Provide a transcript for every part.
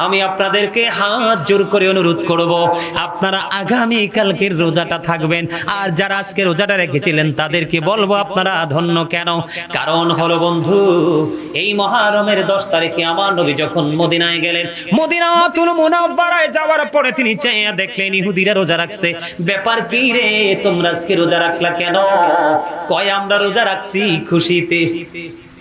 আমি আপনাদেরকে হাত জোর করে অনুরোধ করব, আপনারা আগামী কালকের রোজাটা থাকবেন। আর যারা আজকে রোজাটা রেখেছিলেন তাদেরকে বলবো আপনারা ধন্য। কেন? কারণ হলো বন্ধু, এই মুহররমের 10 তারিখে আমার নবী যখন মদিনায় গেলেন, মদিনাতুল মুনাওয়ারায় যাওয়ার পরে তিনি চাইয়া দেখলেন ইহুদিরা রোজা রাখছে। ব্যাপার কি রে, তোমরা আজকে রোজা রাখলা কেন? কয় আমরা রোজা রাখছি খুশিতে।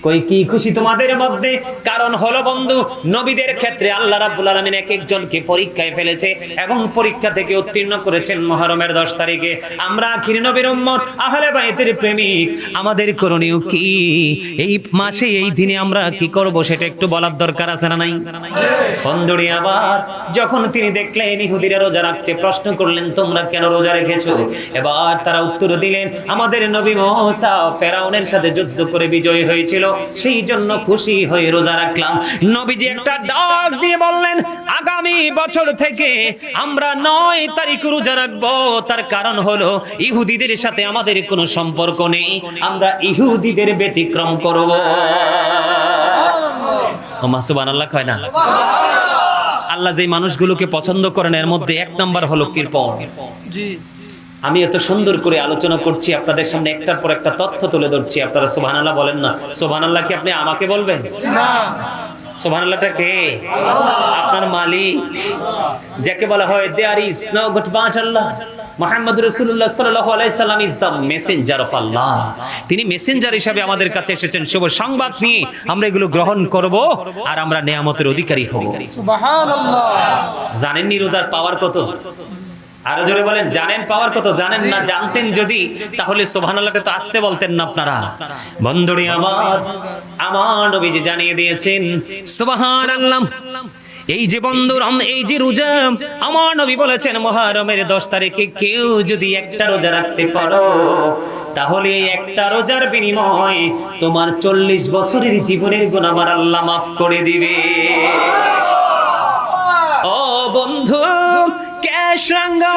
কই কি খুশি তোমাদের মধ্যে? কারণ হলো বন্ধু, নবীদের ক্ষেত্রে আল্লাহ রাব্বুল আলামিন এক একজনকে পরীক্ষায় ফেলেছে এবং পরীক্ষা থেকে উত্তীর্ণ করেছেন মুহররমের 10 তারিখে। আমরা আখির নবীর উম্মত, আহলে বাইতের প্রেমিক, আমাদের করণীয় কি? এই মাসে এই দিনে আমরা কি করব সেটা একটু বলার দরকার আছে না নাই? বন্ধুরে আবার যখন তিনি দেখলেন ইহুদিরা রোজা রাখছে, প্রশ্ন করলেন তোমরা কেন রোজা রেখেছো? এবার তারা উত্তর দিলেন আমাদের নবী মুসা ফেরাউনের সাথে যুদ্ধ করে বিজয়ী হয়েছিল, সেই জন্য খুশি হয়ে রোজা রাখলাম। নবীজি একটা ডাক দিয়ে বললেন আগামী বছর থেকে আমরা 9 তারিখ রোজা রাখবো। তার কারণ হলো ইহুদিদের সাথে আমাদের কোনো সম্পর্ক নেই, আমরা ইহুদিদের ব্যতিক্রম করব। ওমা সুবহানাল্লাহ কয় না? আল্লাহ যে মানুষগুলোকে পছন্দ করেন এর মধ্যে 1 নাম্বার হলো কৃপণ। জি, আমি এত সুন্দর করে আলোচনা করছি, আপনাদের সামনে একটার পর একটা তথ্য তুলে ধরছি, আপনারা সুবহানাল্লাহ বলেন না? সুবহানাল্লাহ কি আপনি আমাকে বলবেন? না। সুবহানাল্লাহটা কে? আপনার মালিক, যাকে বলা হয় there is no God but Allah. Muhammad রাসূলুল্লাহ সাল্লাল্লাহু আলাইহি সাল্লাম is the messenger of Allah. তিনি মেসেঞ্জার হিসেবে আমাদের কাছে এসেছেন শুভ সংবাদ নিয়ে। আমরা এগুলো গ্রহণ করব আর আমরা নেয়ামতের অধিকারী হব। সুবহানাল্লাহ। জানেন নি রোজার পাওয়ার কত? আরো জোরে বলেন, জানেন পাওয়ার কত? জানেন না? জানতেন যদি তাহলে সুবহানাল্লাহটা তো আসতে বলতেন না আপনারা। বন্ধুরে আমার নবীজি জানিয়ে দিয়েছেন সুবহানাল্লাহ। এই যে বন্ধুরা, এই যে রোজা, আমার নবী বলেছেন মুহররমের 10 তারিখে কেউ যদি একটা রোজা রাখতে পারো, তাহলে একটা রোজার বিনিময়ে তোমার 40 বছরের জীবনের গুনাহ আমার আল্লাহ মাফ করে দিবে। ও বন্ধু,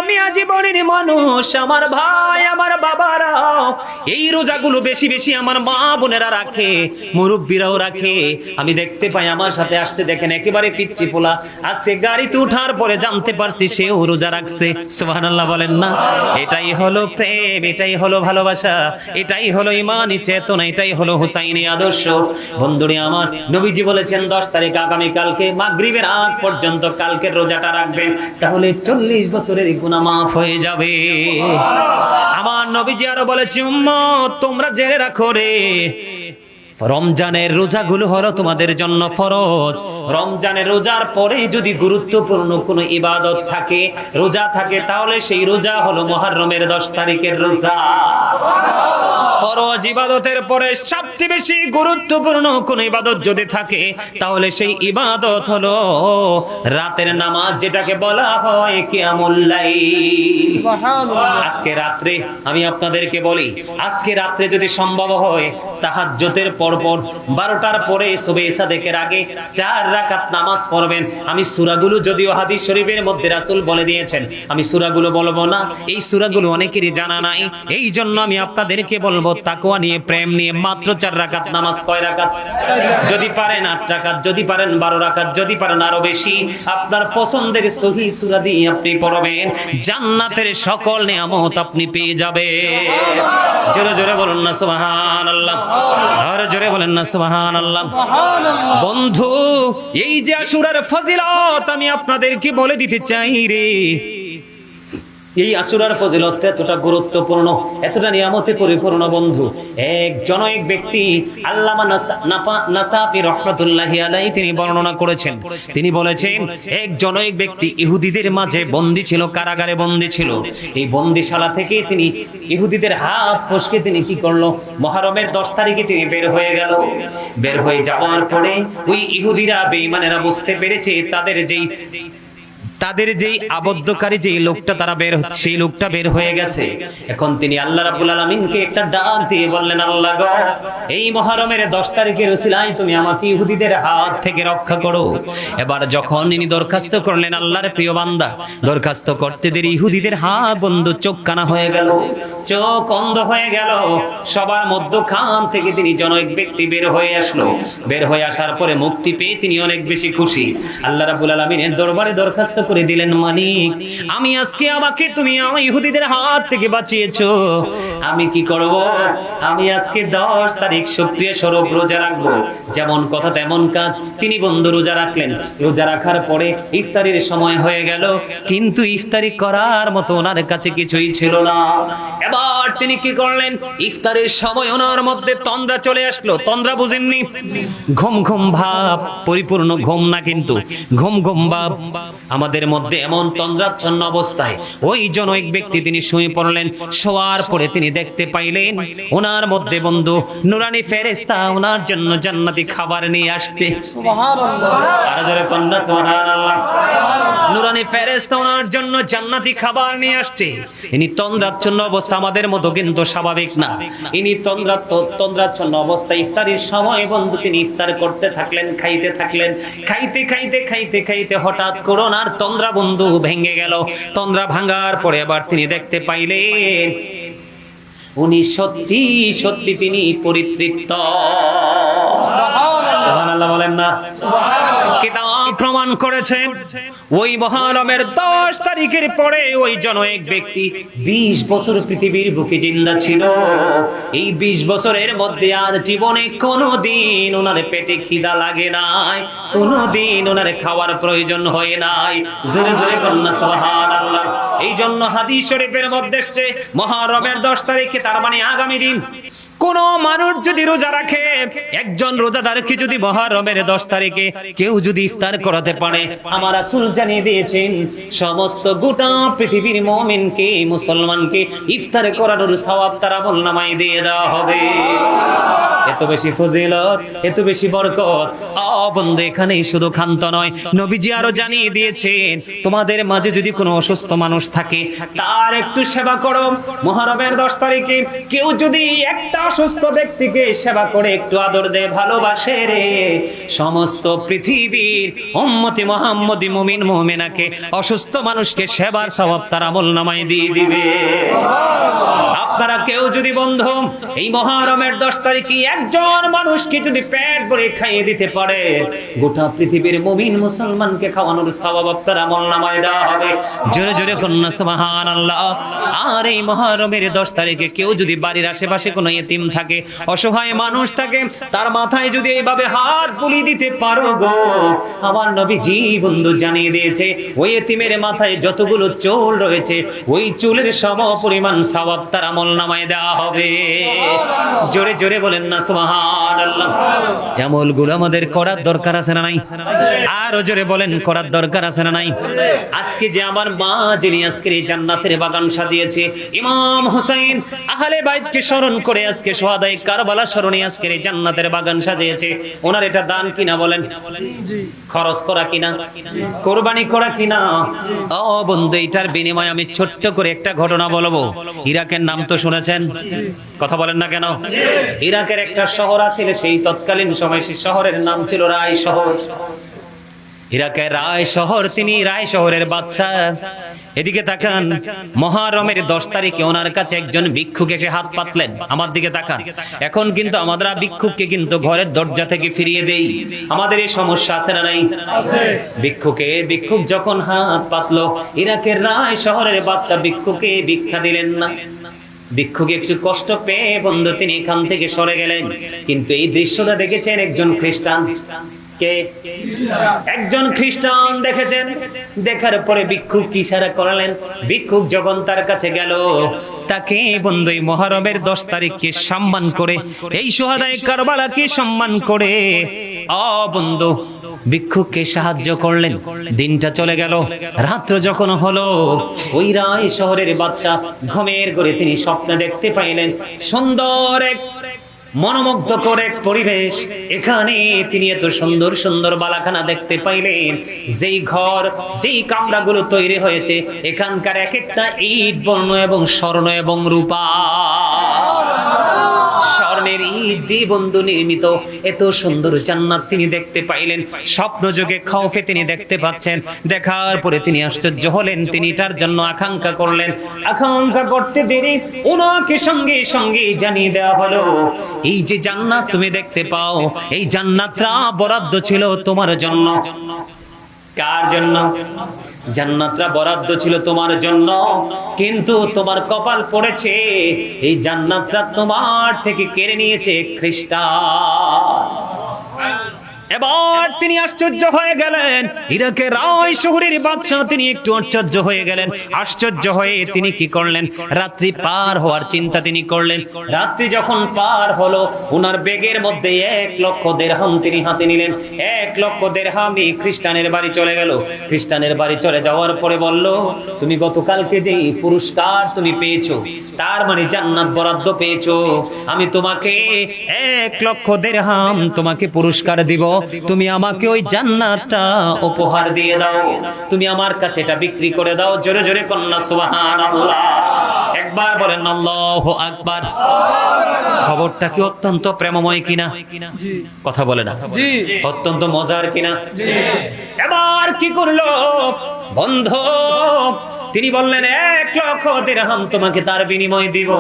মিয়া জীবনের মানুষ, আমার ভাই, আমার বাবারা, এই রোজাগুলো বেশি বেশি আমার মা বোনেরা রাখে, মুরব্বীরাও রাখে। আমি দেখতে পাই আমার সাথে আসতে দেখেন একেবারে পিচ্চি পোলা আছে, গাড়িতে উঠার পরে জানতে পারছি সেও রোজা রাখছে। সুবহানাল্লাহ বলেন না? এটাই হলো প্রেম, এটাই হলো ভালোবাসা, এটাই হলো ঈমানি চেতনা, এটাই হলো হুসাইনি আদর্শ। বন্ধুরে আমার, নবীজি বলেছেন 10 তারিখ আগামী কালকে মাগরিবের আগ পর্যন্ত কালকের রোজাটা রাখবেন, তাহলে 40 বছরের গুনাহ মাফ হয়ে যাবে। আমার নবীজি আরো বলেছে উম্মত তোমরা জেনে রাখো রে, রমজানের রোজাগুলো হলো তোমাদের জন্য ফরজ। রমজানের রোজার পরে যদি গুরুত্বপূর্ণ কোনো ইবাদত থাকে, রোজা থাকে, তাহলে সেই রোজা হলো মুহররমের 10 তারিখের রোজা। ফরজ ইবাদতের পরে সবচেয়ে বেশি গুরুত্বপূর্ণ কোন ইবাদত যদি থাকে, তাহলে সেই ইবাদত হলো রাতের নামাজ, যেটাকে বলা হয় কিয়ামুল লাইল। আজকে রাত্রে আমি আপনাদেরকে বলি, আজকে রাত্রে যদি সম্ভব হয় তাহাজ্জুদের পরপর 12টার পরে সুবহে সাদেকের আগে 4 রাকাত নামাজ পড়বেন। আমি সূরাগুলো যদিও হাদিস শরীফের মধ্যে রাসূল বলে দিয়েছেন, আমি সূরাগুলো বলবো না, এই সূরাগুলো অনেকেরই জানা নাই। এই জন্য আমি আপনাদেরকে বলবো তাকওয়া নিয়ে, প্রেম নিয়ে মাত্র 4 রাকাত নামাজ। কয় রাকাত? যদি পারেন 8 রাকাত, যদি পারেন 12 রাকাত, যদি পারেন আরো বেশি, আপনার পছন্দের সহিহ সূরা দিয়ে আপনি পড়বেন, জান্নাতের সকল নিয়ামত আপনি পেয়ে যাবেন। জোরে জোরে বলুন না সুবহানাল্লাহ, আর জোরে বলেন না সুবহানাল্লাহ। বন্ধু, এই যে আশুরার ফজিলত আমি আপনাদেরকে বলে দিতে চাই রে, এই আশুরার ফজিলত এতটা গুরুত্বপূর্ণ, এতটা নিয়ামতে পরিপূর্ণ বন্ধু। এক জনৈক ব্যক্তি আল্লামা নাসাফি রাহমাতুল্লাহি আলাইহি তিনি বর্ণনা করেছেন, তিনি বলেছেন এক জনৈক ব্যক্তি ইহুদিদের মাঝে বন্দী ছিল, কারাগারে বন্দী ছিল। এই বন্দিশালা থেকে তিনি ইহুদিদের হাত ফসকে তিনি কি করলো, মুহররমের 10 তারিখে তিনি বের হয়ে গেল। বের হয়ে যাওয়ার পরে ওই ইহুদিরা, বেঈমানেরা বুঝতে পেরেছে তাদের যেই তাদের যেই আবদ্ধকারী যেই লোকটা তারা সেই লোকটা বের হয়ে গেছে। এখন তিনি আল্লাহ রাব্বুল আলামিনকে একটা ডাক দিয়ে বললেন, আল্লাহ গো, এই মুহররমের 10 তারিখের উসিলায় তুমি আমাকে ইহুদিদের হাত থেকে রক্ষা করো। এবার যখন ইনি দরখাস্ত করলেন, আল্লাহর প্রিয় বান্দা দরখাস্ত করতে দেরি ইহুদিদের হাত বন্ধ, চোখ কানা হয়ে গেল, চোখ অন্ধ হয়ে গেল। সবার মধ্যখান থেকে তিনি জনৈক ব্যক্তি বের হয়ে আসলো। বের হয়ে আসার পরে মুক্তি পেয়ে তিনি অনেক বেশি খুশি। আল্লাহ রাব্বুল আলামিনের দরবারে দরখাস্ত করে দিলেন, মালিক, আমি আজকে আমাকে তুমি আমার ইহুদিদের হাত থেকে বাঁচিয়েছো, আমি কি করব? আমি আজকে 10 তারিখ শুকরিয়া স্বরূপ রোজা রাখবো। যেমন কথা তেমন কাজ, তিনি বন্ধু রোজা রাখলেন। রোজা রাখার পরে ইফতারির সময় হয়ে গেল, কিন্তু ইফতারি করার মতো ওনার কাছে কিছুই ছিল না। এবার তিনি কি করলেন? ইফতারের সময় ওনার মধ্যে তন্দ্রা চলে আসলো। তন্দ্রা বুঝেননি? ঘুম ঘুম ভাব, পরিপূর্ণ ঘুম না, কিন্তু ঘুম ঘুম ভাব। আমাদের মধ্যে এমন তন্দ্রাচ্ছন্ন অবস্থায় ওই জনৈক ব্যক্তি তিনি শুয়ে পড়লেন। শোয়ার পরে তিনি দেখতে পাইলেন ওনার মধ্যে বন্ধু নুরানি ফেরেশতা ওনার জন্য জান্নাতি খাবার নিয়ে আসছে। সুবহানাল্লাহ, আর জোরে কন্যা সুবহানাল্লাহ। নুরানি ফেরেশতা ওনার জন্য জান্নাতি খাবার নিয়ে আসছে। ইনি তন্দ্রাচ্ছন্ন অবস্থা, আমাদের মতো কিন্তু স্বাভাবিক না। ইনি তন্দ্রাচ্ছন্ন অবস্থায় ইফতারের সময় বন্ধু তিনি ইফতার করতে থাকলেন, খাইতে থাকলেন। খাইতে খাইতে খাইতে খাইতে হঠাৎ করোনার তন্দ্রা বন্ধু ভেঙে গেল। তন্দ্রা ভাঙার পরে এবার তিনি দেখতে পাইলেন উনি সত্যি সত্যি তিনি পরিতৃপ্ত। সুবহানাল্লাহ বলেন না? কিতাব প্রমাণ করেছে ওই মুহররমের 10 তারিখের পরে ওই জনৈক ব্যক্তি 20 বছর পৃথিবীর বুকে জিন্দা ছিল। এই 20 বছরের মধ্যে আর জীবনে কোনোদিন ওনার পেটে খিদা লাগে নাই, কোনোদিন ওনার খাওয়ার প্রয়োজন হয় নাই। জোরে জোরে কন্যা সুবহানাল্লাহ। এই জন্য হাদিস শরীফের মধ্যে এসেছে মুহররমের 10 তারিখে, তার মানে আগামী দিন, কোন মানুষ যদি রোজা রাখে, একজন রোজাদারকে যদি মুহররমের 10 তারিখে কেউ যদি ইফতার করাতে পারে, আমার রাসূল জানিয়ে দিয়েছেন সমস্ত গোটা পৃথিবীর মুমিনকে, মুসলমানকে ইফতার করানোর সওয়াব তার আমলনামায় দিয়ে দেওয়া হবে। এত বেশি ফজিলত, এত বেশি বরকত। বন্ধু, এখানেই শুধু ক্ষান্ত নয়, নবীজি আরো জানিয়ে দিয়েছেন তোমাদের মাঝে যদি কোনো অসুস্থ মানুষ থাকে তার একটু সেবা করো। মুহররমের 10 তারিখে কেউ যদি একটা অসুস্থ ব্যক্তিকে সেবা করে, একটু আদর দেয়, ভালোবাসে রে, সমস্ত পৃথিবীর উম্মতে মুহাম্মদী মুমিন মুমিনাকে, অসুস্থ মানুষকে সেবার সওয়াব তার আমলনামায় দিয়ে দিবে। আপনারা কেউ যদি বন্ধু এই মুহররমের 10 তারিখে একজন মানুষকে যদি পেট ভরে খাইয়ে দিতে পারে, গোটা পৃথিবীর মুমিন মুসলমানকে খাওয়ানোর সওয়াব আপনার আমলনামায় দেওয়া হবে। জোরে জোরে কন্যা সুবহানাল্লাহ। আর এই মুহররমের 10 তারিখে কেউ যদি বাড়ির আশেপাশে কোনো ইতিম থাকে, অসহায় মানুষ থাকে, তার মাথায় যদি এইভাবে হাত বুলিয়ে দিতে পারো গো, আমার নবীজি বন্ধু জানিয়ে দিয়েছে ওই ইতিমের মাথায় যতগুলো চুল রয়েছে ওই চুলের সমপরিমাণ সওয়াব তার আমলনামায় দেওয়া হবে। জোরে জোরে বলেন না সুবহানাল্লাহ। আমলগুলো আমাদের করার দরকার আছে না নাই? আরো জোরে বলেন, করার দরকার আছে না নাই? আজকে যে আমার মা যিনি আজকে এই জান্নাতের বাগান সাজিয়েছে, ইমাম হুসাইন আহলে বাইতকে স্মরণ করে আজকে শুহাদায়ে কারবালা স্মরণে আজকে এই জান্নাতের বাগান সাজিয়েছে, ওনার এটা দান কিনা বলেন? খরচ করা কিনা? কুরবানি করা কিনা? ও বন্ধু, এটার বিনিময়ে আমি ছোট্ট করে একটা ঘটনা বলবো। ইরাকের নাম তো শুনেছেন, কথা বলেন না কেন? ইরাকের একটা শহর আছে, সেই তৎকালীন সময় সেই শহরের নাম ছিল রায় শহর। ইরাকের রায় শহর, তিনি রায় শহরের বাদশা। এদিকে তাকান, মুহররমের 10 তারিখে ওনার কাছে একজন ভিক্ষুক এসে হাত পাতলেন। আমার দিকে তাকান। এখন কিন্তু আমরা ভিক্ষুককে কিন্তু ঘরের দরজা থেকে ফিরিয়ে দেই। আমাদের এই সমস্যা আছে না নাই? আছে। ভিক্ষুক যখন হাত পাতলো, ইরাকের রায় শহরের বাদশা ভিক্ষুকে ভিক্ষা দিলেন না। ভিক্ষুক একটু কষ্ট পেয়ে বন্ধু তিনি এখান থেকে সরে গেলেন। কিন্তু এই দৃশ্যটা দেখেছেন একজন খ্রিস্টান। কে? একজন খ্রিস্টান দেখেছেন। দেখার পরে ভিক্ষুক ইশারা করলেন। ভিক্ষুক যখন তার কাছে গেল, তাকে বন্ধু এই মুহররমের 10 তারিখকে সম্মান করে, এই শুহাদায়ে কারবালাকে সম্মান করে বন্ধু ভিক্ষুককে সাহায্য করলেন। দিনটা চলে গেল, রাত্র যখন হলো, ওই রায় শহরের বাদশা ঘুমের ঘরে তিনি স্বপ্ন দেখতে পাইলেন সুন্দর এক মনোমুগ্ধ করে এক পরিবেশ। এখানে তিনি এত সুন্দর সুন্দর বালাখানা দেখতে পাইলেন, যেই ঘর যেই কামরাগুলো তৈরি হয়েছে এখানকার এক একটা ইট বর্ণ এবং স্বর্ণ এবং রূপা, স্বর্ণের ইট দিয়ে বন্ধু নির্মিত এত সুন্দর জান্নাত তিনি দেখতে পাইলেন। স্বপ্ন যোগে খাউফে তিনি দেখতে পাচ্ছেন। দেখার পরে তিনি আশ্চর্য হলেন, তিনি তার জন্য আকাঙ্ক্ষা করলেন। আকাঙ্ক্ষা করতে দেরি ওনাকে সঙ্গে সঙ্গে জানিয়ে দেওয়া হলো, এই যে জান্নাত তুমি দেখতে পাও, এই জান্নাতটা বরাদ্দ ছিল তোমার জন্য। কার জন্য? জান্নাতটা বরাদ্দ ছিল তোমার জন্য, কিন্তু তোমার কপাল পড়েছে এই জান্নাতটা তোমার থেকে কেড়ে নিয়েছে খ্রিস্টান। এবার তিনি আশ্চর্য হয়ে গেলেন। ইরাকের রায় শহরের বাদশা তিনি একটু আশ্চর্য হয়ে গেলেন। আশ্চর্য হয়ে তিনি কি করলেন? রাত্রি পার হওয়ার চিন্তা তিনি করলেন। রাত্রি যখন পার হলো, উনার ব্যাগের মধ্যে 1,00,000 দিরহাম তিনি হাতে নিলেন। 1,00,000 দিরহামই খ্রিস্টানের বাড়ি চলে গেল। খ্রিস্টানের বাড়ি চলে যাওয়ার পরে বলল, তুমি গতকালকে যে পুরস্কার তুমি পেয়েছো, তার মানে জান্নাত বরাদ্দ পেয়েছো, আমি তোমাকে 1,00,000 দিরহাম তোমাকে পুরস্কার দিব, তুমি আমাকে ওই জান্নাতটা উপহার দিয়ে দাও, তুমি আমার কাছে এটা বিক্রি করে দাও। জোরে জোরে কন্যা সুবহানাল্লাহ, একবার বলেন আল্লাহু আকবার। খবরটা কি অত্যন্ত প্রেমময় কিনা? কথা বলে না? অত্যন্ত মজার কিনা? এবার কি করলো বন্ধু? তিনি বললেন 1,00,000 দিরহাম তোমাকে তার বিনিময় দিব,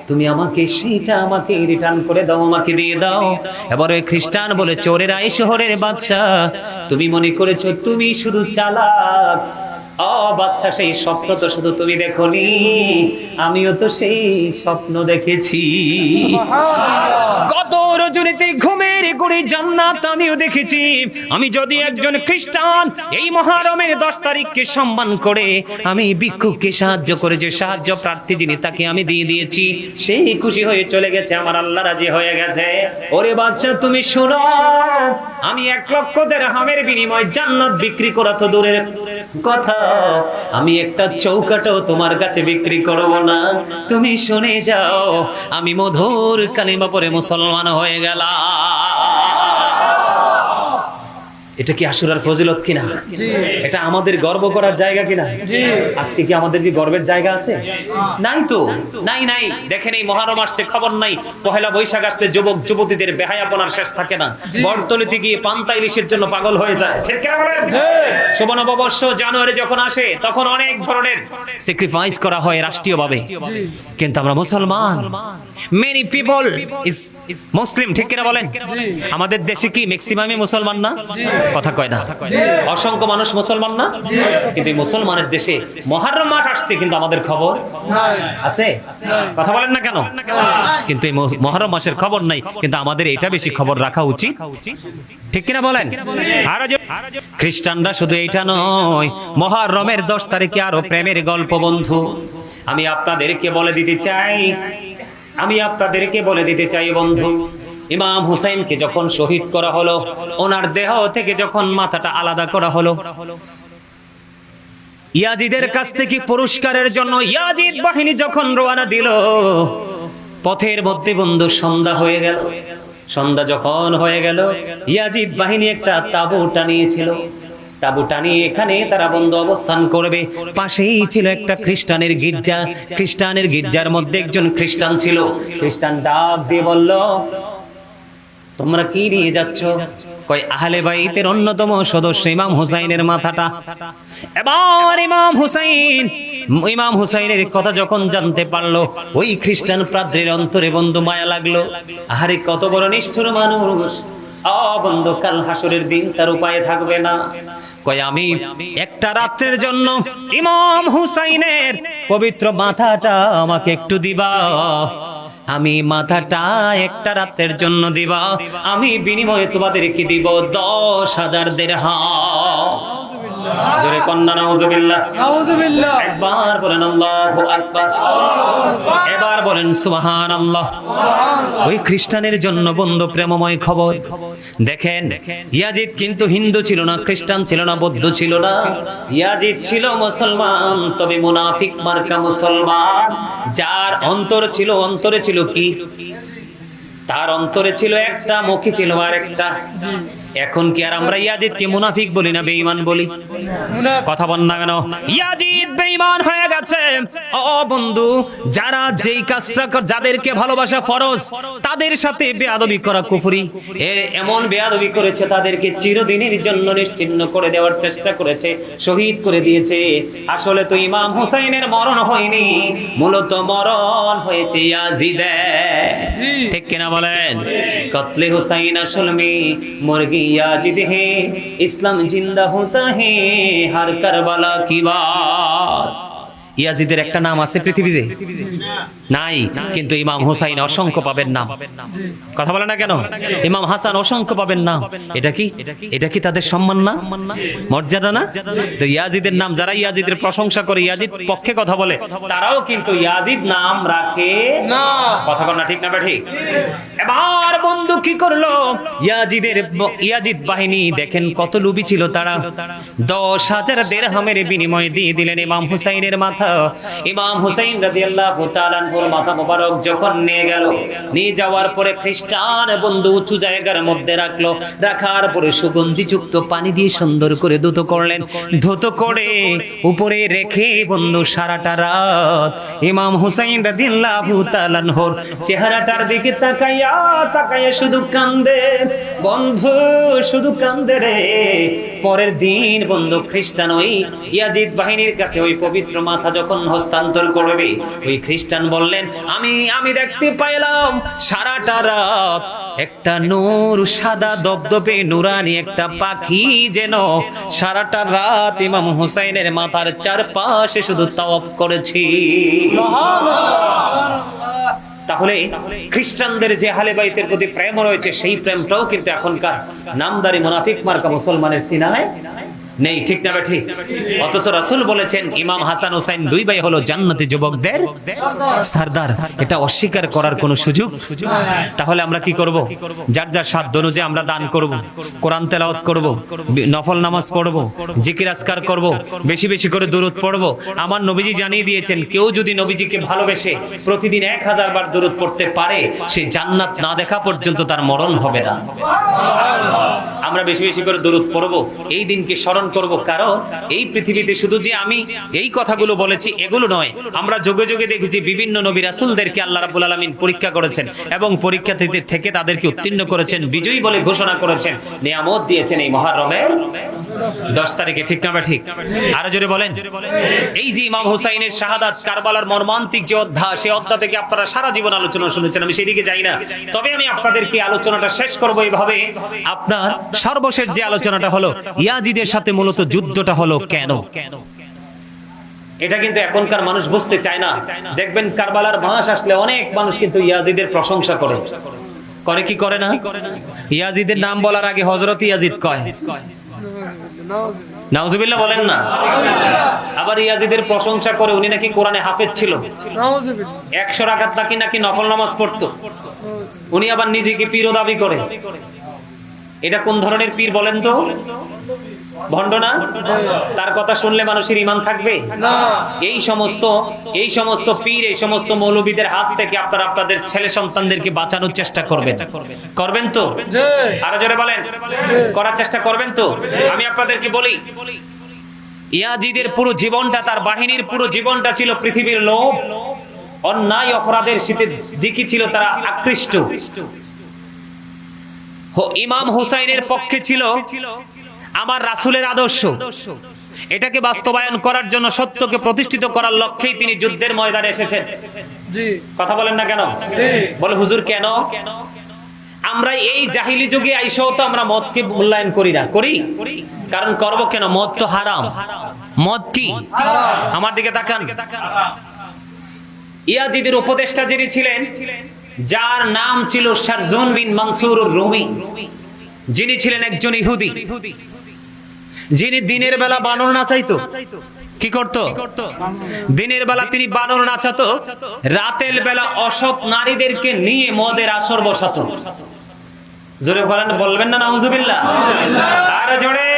তুমি আমাকে সেটা আমাকে রিটার্ন করে দাও, আমাকে দিয়ে দাও। এবার ওই খ্রিস্টান বলে, চোরের আই শহরের বাদশা, তুমি মনে করেছো তুমি শুধু চালাক? ও বাদশা, সেই স্বপ্ন তো শুধু তুমি দেখোনি, আমিও তো সেই স্বপ্ন দেখেছি। কত রজনীতে ঘুমের ঘুরে জান্নাত আমিও দেখেছি। আমি যদি একজন খ্রিস্টান এই মুহররমের 10 তারিখকে সম্মান করে আমি ভিক্ষুককে সাহায্য করে, যে সাহায্য প্রার্থী যিনি তাকে আমি দিয়ে দিয়েছি, সেই খুশি হয়ে চলে গেছে, আমার আল্লাহ রাজি হয়ে গেছে। ওরে বাদশা তুমি শোনো, আমি 1,00,000 দিরহামের বিনিময়ে জান্নাত বিক্রি করা তো দূরের কথা, আমি একটা চৌকাটাও তোমার কাছে বিক্রি করব না। তুমি শুনে যাও, আমি মধুর কালিমা পড়ে মুসলমান হয়ে গেলাম। এটা কি আশুরার ফজিলত কিনা? এটা আমাদের গর্ব করার জায়গা কিনা? আজকে কি আমাদের কি গর্বের জায়গা আছে? নাই তো, নাই নাই। দেখেন এই মহরম আসছে, খবর নাই। পহেলা বৈশাখ আসলে যুবক যুবতীদের বেহায়াপনার শেষ থাকে না। বটতলিতে গিয়ে পান্তা ইলিশের জন্য পাগল হয়ে যায়, ঠিক কিনা বলেন? শুভ নববর্ষ জানুয়ারি যখন আসে, তখন অনেক ধরনের স্যাক্রিফাইস করা হয় রাষ্ট্রীয়ভাবে, কিন্তু আমরা মুসলমান, মেনি পিপল ইজ মুসলিম, ঠিক কিনা বলেন? আমাদের দেশে কি ম্যাক্সিমামই মুসলমান না? কথা কয় না? অসংখ্য মানুষ মুসলমান না? কিন্তু মুসলমানের দেশে মুহররম মাস আসছে, কিন্তু আমাদের খবর আছে? কথা বলেন না কেন? কিন্তু এই মুহররম মাসের খবর নাই, কিন্তু আমাদের এটা বেশি খবর রাখা উচিত, ঠিক কিনা বলেন? আর খ্রিস্টানরা শুধু এটা নয়, মুহররমের 10 তারিখে আরো প্রেমের গল্প বন্ধু আমি আপনাদেরকে বলে দিতে চাই বন্ধু। ইমাম হুসাইনকে যখন শহীদ করা হলো, ওনার দেহ থেকে যখন মাথাটা আলাদা করা হলো, ইয়াজিদের কাছ থেকে পুরস্কারের জন্য ইয়াজিদ বাহিনী যখন রওনা দিল, পথের মধ্যে বন্ধু সন্ধ্যা হয়ে গেল। সন্ধ্যা যখন হয়ে গেল, ইয়াজিদ বাহিনী একটা তাঁবু টানিয়েছিল। তাঁবু টানিয়ে এখানে তারা বন্ধু অবস্থান করবে। পাশেই ছিল একটা খ্রিস্টানের গির্জা। খ্রিস্টানের গির্জার মধ্যে একজন খ্রিস্টান ছিল। খ্রিস্টান ডাক দিয়ে বলল, তোমরা কি নিয়ে যাচ্ছ? কয় আহলে বাইতের অন্যতম সদস্য ইমাম হুসাইনের মাথাটা। এবার ইমাম হুসাইনের কথা যখন জানতে পারলো, ওই খ্রিস্টান প্রাদ্রের অন্তরে বন্ধু মায়া লাগলো। আহারে কত বড় নিষ্ঠুর মানুষ! বন্ধু, কাল হাসরের দিন তার উপায় থাকবে না। কয় আমি একটা রাতের জন্য ইমাম হুসাইনের পবিত্র মাথাটা আমাকে একটু দিবা, আমি মাথাটা একটা রাতের জন্য দিবা, আমি বিনিময়ে তোমাদেরকে দিব 10,000 দিরহাম। জোরে কন্না নাউজুবিল্লাহ। একবার বলেন আল্লাহু আকবার, এবার বলেন সুবহানাল্লাহ। ওই খ্রিস্টানের জন্য বন্ধু প্রেমময় খবর। দেখেন, ইয়াজিদ কিন্তু হিন্দু ছিল না, খ্রিস্টান ছিল না, বৌদ্ধ ছিল না। ইয়াজিদ ছিল মুসলমান, তবে মুনাফিক মার্কা মুসলমান, যার অন্তরে ছিল কি? তার অন্তরে ছিল একটা, মুখে ছিল আর একটা। এখন কি আর আমরা ইয়াজিদকে মুনাফিক বলি না বেঈমান বলি? কথা বল না কেন? ইয়াজিদ বেঈমান হয়ে গেছে। ও বন্ধু, যারা যেই কাজটা যাদেরকে ভালোবাসা ফরজ তাদের সাথে বেয়াদবি করা কুফরি। এমন বেয়াদবি করেছে তাদেরকে চিরদিনের জন্য নিশ্চিহ্ন করে দেওয়ার চেষ্টা করেছে, শহীদ করে দিয়েছে। আসলে তো ইমাম হুসাইনের মরণ হয়নি, মূলত মরণ হয়েছে ইয়াজিদের। ঠিক কিনা বলেন? কতলে হুসাইন আসল মে মুরগি याजिद है, इस्लाम जिंदा होता है हर करबला की बात। ইয়াজিদের একটা নাম আছে পৃথিবীতে? নাই। কিন্তু ইমাম হুসাইন অসংখ্য পাবেন নাম। কথা বলে না কেন? ইমাম হাসান অসংখ্য পাবেন নাম। এটা কি তাদের সম্মান না, মর্যাদা না? তো ইয়াজিদের নাম, যারা ইয়াজিদের প্রশংসা করে, ইয়াজিদ পক্ষে কথা বলে, তারাও কিন্তু ইয়াজিদ নাম রাখে না। কথা বল না, ঠিক না ঠিক? এবার বন্ধু কি করলো? ইয়াজিদ বাহিনী দেখেন কত লোভী ছিল তারা। 10,000 দিরহামের বিনিময়ে দিয়ে দিলেন ইমাম হুসাইনের মাথা। ইমাম হুসাইন রাদিয়াল্লাহু তাআলা আনহুর মাথা মোবারক যখন নিয়ে গেল, নিয়ে যাওয়ার পরে খ্রিস্টান বন্ধু উঁচু জায়গার মধ্যে রাখলো। রাখার পরে সুগন্ধিযুক্ত পানি দিয়ে সুন্দর করে ধৌত করলেন। ধৌত করে উপরে রেখে বন্ধু সারাটা রাত ইমাম হুসাইন রাদিয়াল্লাহু তাআলা আনহুর চেহারাটার দিকে তাকাইয়া শুধু কান্দে বন্ধু, শুধু কান্দে রে। পরের দিন বন্ধু খ্রিস্টান ওই ইয়াজিদ বাহিনীর কাছে ওই পবিত্র মাথা যখন হস্তান্তর করবে, ওই খ্রিস্টান বললেন, আমি দেখতে পাইলাম সারাটা রাত একটা নূর, সাদা দবদবে নুরানি একটা পাখি যেন সারাটা রাত ইমাম হুসাইনের মাথার চারপাশে শুধু তাওয়াফ করেছি। তাহলে খ্রিস্টানদের যে আহলে বাইতের প্রতি প্রেম রয়েছে, সেই প্রেমটাও কিন্তু এখনকার নামদারি মুনাফিক মার্কা মুসলমানের সিনায় নেই। ঠিক না ঠিক? অথচ রাসূল বলেছেন ইমাম হাসান হুসাইন দুই ভাই হলো জান্নাতি যুবকদের সরদার। এটা অস্বীকার করার কোনো সুযোগ? তাহলে আমরা কি করব? যার যার সাধ্য অনুযায়ী আমরা দান করব, কোরআন তেলাওয়াত করব, নফল নামাজ পড়ব, জিকির আজকার করব, বেশি বেশি করে দুরূদ পড়ব। আমার নবীজি জানিয়ে দিয়েছেন, কেউ যদি নবীজিকে ভালোবেসে প্রতিদিন 1000 বার দুরূদ পড়তে পারে, সে জান্নাত না দেখা পর্যন্ত তার মরণ হবে না। আমরা বেশি বেশি করে দুরূদ পড়ব, এই দিনকে স্মরণ করব। কারণ এই পৃথিবীতে শুধু যে আমি এই কথাগুলো বলেছি এগুলো নয়, আমরা যুগে যুগে দেখেছি বিভিন্ন নবী রাসূলদেরকে আল্লাহ রাব্বুল আলামিন পরীক্ষা করেছেন এবং পরীক্ষা থেকে তাদেরকে উত্তীর্ণ করেছেন, বিজয়ী বলে ঘোষণা করেছেন, নিয়ামত দিয়েছেন এই মুহররমের 10 তারিখে। ঠিক না ঠিক? আরো জোরে বলেন। এই যে ইমাম হুসাইনের শাহাদাত, কারবালার মর্মান্তিক যে অধ্যায়, সেই অধ্যায় থেকে আপনারা সারা জীবন আলোচনা শুনেছেন, আমি সেদিকে যাই না। তবে আমি আপনাদেরকে আলোচনাটা শেষ করব এইভাবে। আপনার সর্বশেষ যে আলোচনাটা হলো ইয়াজিদের সাথে মূলত যুদ্ধটা হলো কেন, এটা কিন্তু এখনকার মানুষ বুঝতে চায় না। দেখবেন কারবালার মাস আসলে অনেক মানুষ কিন্তু ইয়াজিদের প্রশংসা করে কি করে না? ইয়াজিদের নাম বলার আগে হযরত ইয়াজিদ কয়, নাউজুবিল্লাহ বলেন না? আবার ইয়াজিদের প্রশংসা করে উনি নাকি কোরআনে হাফেজ ছিল, 100 রাকাত নাকি নফল নামাজ পড়তো। উনি আবার নিজেকে পীর দাবি করে। এটা কোন ধরনের পীর বলেন তো? ভণ্ড না? তার কথা শুনলে মানুষের ঈমান থাকবে না। এই সমস্ত পীর, এই সমস্ত মৌলবীদের হাত থেকে আপনারা আপনাদের ছেলে সন্তানদেরকে বাঁচানোর চেষ্টা করবেন তো? আরো জোরে বলেন, করার চেষ্টা করবেন তো? আমি আপনাদেরকে বলি, ইয়াজিদের পুরো জীবনটা, তার বাহিনীর পুরো জীবনটা ছিল পৃথিবীর লোভ, অন্যায় অপরাধের দিকে ছিল তারা আকৃষ্ট। ইমাম হুসাইনের পক্ষে ছিল আমার রাসূলের আদর্শ। এটাকে বাস্তবায়ন করার জন্য, সত্যকে প্রতিষ্ঠিত করার লক্ষ্যেই তিনি যুদ্ধের ময়দানে এসেছেন। কথা বলেন না কেন? বলে হুজুর কেন? আমরা এই জাহিলি যুগে আইসাও তো আমরা মদকে মূল্যায়ন করি না। কারণ করব কেন? মদ তো হারাম। মদ কি? আমার দিকে তাকান। ইয়াজিদের উপদেষ্টা যিনি ছিলেন, যার নাম ছিল শারজুন বিন মানসুর রুমি, যিনি ছিলেন একজন ইহুদি, যিনি দিনের বেলা বানর নাচাইতো। কি করত? দিনের বেলা তিনি বানর নাচাতো, রাতের বেলা অসৎ নারীদেরকে নিয়ে মদের আসর বসাতো। জোরে বলবেন না নাউজুবিল্লাহ? আরে জোরে।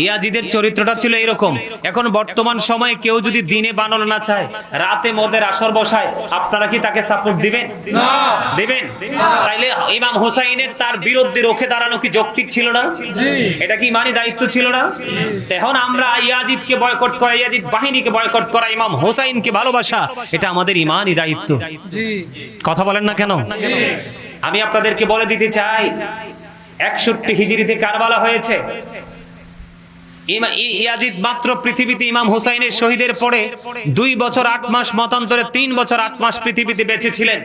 ইয়াজিদের চরিত্রটা ছিল এরকম। এখন বর্তমান সময়ে কেউ যদি দিনে বানানো না চায়, রাতে মদের আসর বসায়, আপনারা কি তাকে সাপোর্ট দিবেন? না। দিবেন? তাইলে ইমাম হুসাইনের তার বিরুদ্ধে রুখে দাঁড়ানো কি যৌক্তিক ছিল না? জি। এটা কি ইমানি দায়িত্ব ছিল না? এখন আমরা ইয়াজিদকে বয়কট করা, ইয়াজিদ বাহিনীকে বয়কট করা, ইমাম হুসাইনকে ভালোবাসা, এটা আমাদের ইমানি দায়িত্ব। জি। কথা বলেন না কেন? আমি আপনাদেরকে বলে দিতে চাই, 61 হিজরিতে কারবালা হয়েছে। ইয়াজিদ মাত্র পৃথিবীতে ইমাম হুসাইনের শহীদের পরে 2 বছর 8 মাস, মতান্তরে 3 বছর 8 মাস পৃথিবীতে বেঁচে ছিলেন।